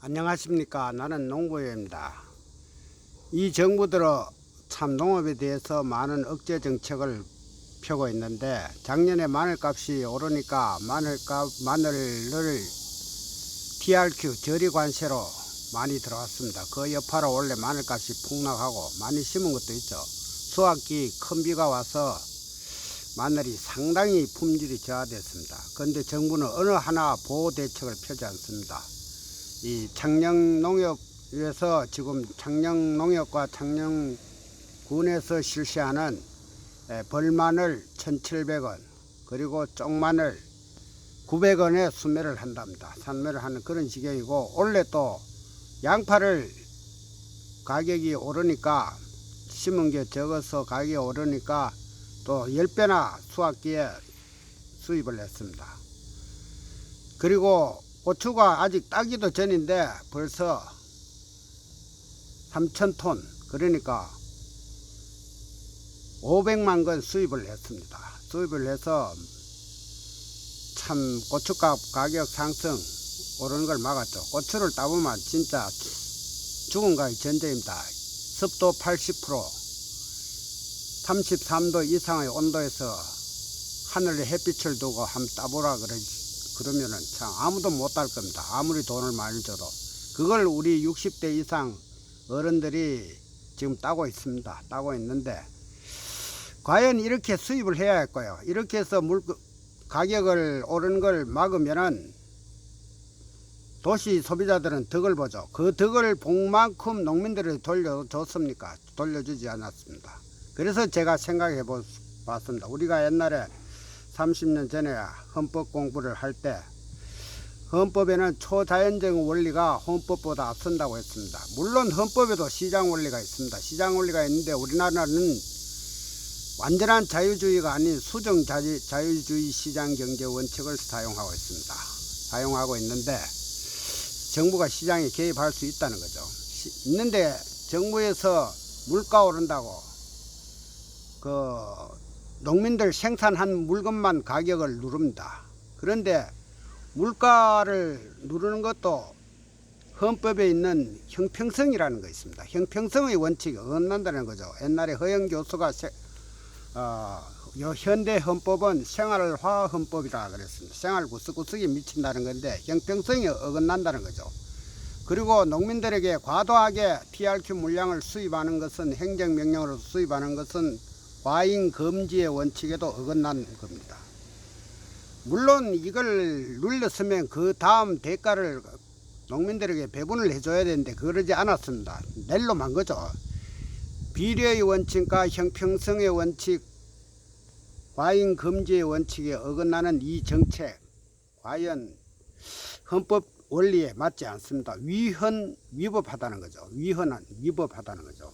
안녕하십니까. 나는 농부입니다. 이 정부 들어 참 농업에 대해서 많은 억제 정책을 펴고 있는데, 작년에 마늘값이 오르니까 마늘을 TRQ 저리 관세로 많이 들어왔습니다. 그 여파로 원래 마늘값이 폭락하고 많이 심은 것도 있죠. 수확기 큰 비가 와서 마늘이 상당히 품질이 저하됐습니다. 그런데 정부는 어느 하나 보호 대책을 펴지 않습니다. 이 창녕농협에서 지금 창녕농협과 창녕군에서 실시하는 벌마늘 1,700원 그리고 쪽마늘 900원에 수매를 한답니다. 판매를 하는 그런 지경이고, 원래 또 양파를 가격이 오르니까, 심은 게 적어서 가격이 오르니까 또 10배나 수확기에 수입을 했습니다. 그리고 고추가 아직 따기도 전인데 벌써 3,000톤, 그러니까 500만 건 수입을 했습니다. 수입을 해서 참 고춧값 가격 상승 오르는 걸 막았죠. 고추를 따보면 진짜 죽은 가의 전제입니다. 습도 80%, 33도 이상의 온도에서 하늘에 햇빛을 두고 한번 따보라 그러면은 참 아무도 못 딸 겁니다. 아무리 돈을 많이 줘도. 그걸 우리 60대 이상 어른들이 지금 따고 있습니다. 따고 있는데, 과연 이렇게 수입을 해야 할 거예요. 이렇게 해서 가격을 오르는 걸 막으면은 도시 소비자들은 덕을 보죠. 그 덕을 본 만큼 농민들이 돌려줬습니까? 돌려주지 않았습니다. 그래서 제가 생각해 봤습니다. 우리가 옛날에 30년 전에 헌법 공부를 할 때 헌법에는 초자연적 원리가 헌법보다 앞선다고 했습니다. 물론 헌법에도 시장 원리가 있습니다. 시장 원리가 있는데 우리나라는 완전한 자유주의가 아닌 수정 자유주의 시장 경제 원칙을 사용하고 있습니다. 사용하고 있는데 정부가 시장에 개입할 수 있다는 거죠. 있는데 정부에서 물가 오른다고 농민들 생산한 물건만 가격을 누릅니다. 그런데 물가를 누르는 것도 헌법에 있는 형평성이라는 거 있습니다. 형평성의 원칙이 어긋난다는 거죠. 옛날에 허영 교수가 현대 헌법은 생활화 헌법이라 그랬습니다. 생활 구석구석이 미친다는 건데 형평성이 어긋난다는 거죠. 그리고 농민들에게 과도하게 TRQ 물량을 수입하는 것은, 행정명령으로 수입하는 것은 과잉 금지의 원칙에도 어긋난 겁니다. 물론 이걸 눌렀으면 그 다음 대가를 농민들에게 배분을 해줘야 되는데 그러지 않았습니다. 낼로 만 거죠. 비례의 원칙과 형평성의 원칙, 과잉 금지의 원칙에 어긋나는 이 정책, 과연 헌법 원리에 맞지 않습니다. 위법하다는 거죠. 위법하다는 거죠.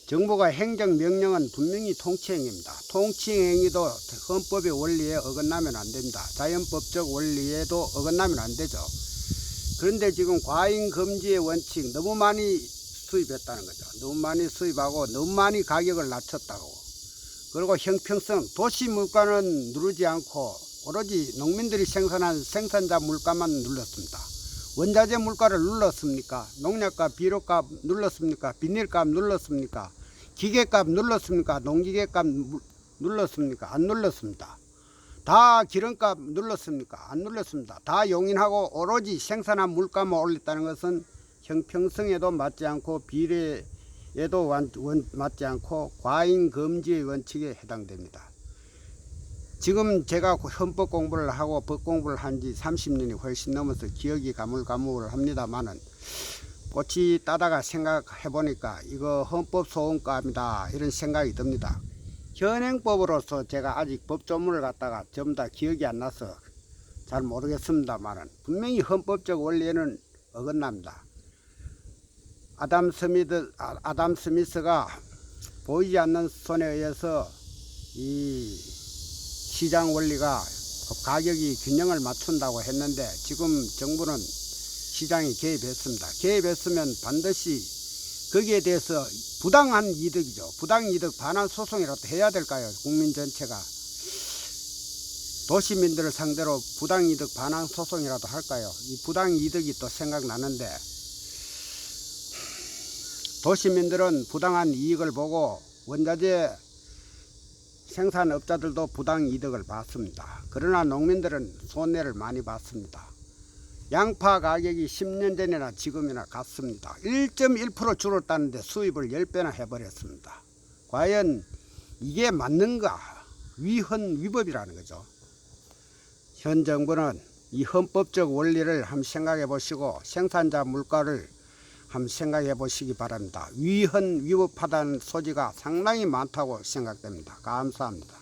정부가 행정명령은 분명히 통치행위입니다. 통치행위도 헌법의 원리에 어긋나면 안 됩니다. 자연법적 원리에도 어긋나면 안 되죠. 그런데 지금 과잉금지의 원칙 너무 많이 수입했다는 거죠. 너무 많이 수입하고 너무 많이 가격을 낮췄다고. 그리고 형평성, 도시 물가는 누르지 않고 오로지 농민들이 생산한 생산자 물가만 눌렀습니다. 원자재 물가를 눌렀습니까? 농약값, 비료값 눌렀습니까? 비닐값 눌렀습니까? 기계값 눌렀습니까? 농기계값 눌렀습니까? 안 눌렀습니다. 다 기름값 눌렀습니까? 안 눌렀습니다. 다 용인하고 오로지 생산한 물가만 올렸다는 것은 형평성에도 맞지 않고 비례에도 맞지 않고 과잉 금지의 원칙에 해당됩니다. 지금 제가 헌법 공부를 하고 법 공부를 한 지 30년이 훨씬 넘어서 기억이 가물가물을 합니다만은, 꽃이 따다가 생각해 보니까 이거 헌법 소원감이다 이런 생각이 듭니다. 현행법으로서 제가 아직 법조문을 갖다가 전부 다 기억이 안 나서 잘 모르겠습니다만은 분명히 헌법적 원리에는 어긋납니다. 아담 스미스가 보이지 않는 손에 의해서 이 시장 원리가 가격이 균형을 맞춘다고 했는데, 지금 정부는 시장에 개입했습니다. 개입했으면 반드시 거기에 대해서 부당한 이득이죠. 부당이득 반환 소송이라도 해야 될까요? 국민 전체가. 도시민들을 상대로 부당이득 반환 소송이라도 할까요? 이 부당이득이 또 생각나는데, 도시민들은 부당한 이익을 보고 원자재 생산업자들도 부당이득을 받습니다. 그러나 농민들은 손해를 많이 받습니다. 양파 가격이 10년 전이나 지금이나 같습니다. 1.1% 줄었다는데 수입을 10배나 해버렸습니다. 과연 이게 맞는가? 위헌위법이라는 거죠. 현 정부는 이 헌법적 원리를 한번 생각해 보시고 생산자 물가를 한번 생각해 보시기 바랍니다. 위헌위법하다는 소지가 상당히 많다고 생각됩니다. 감사합니다.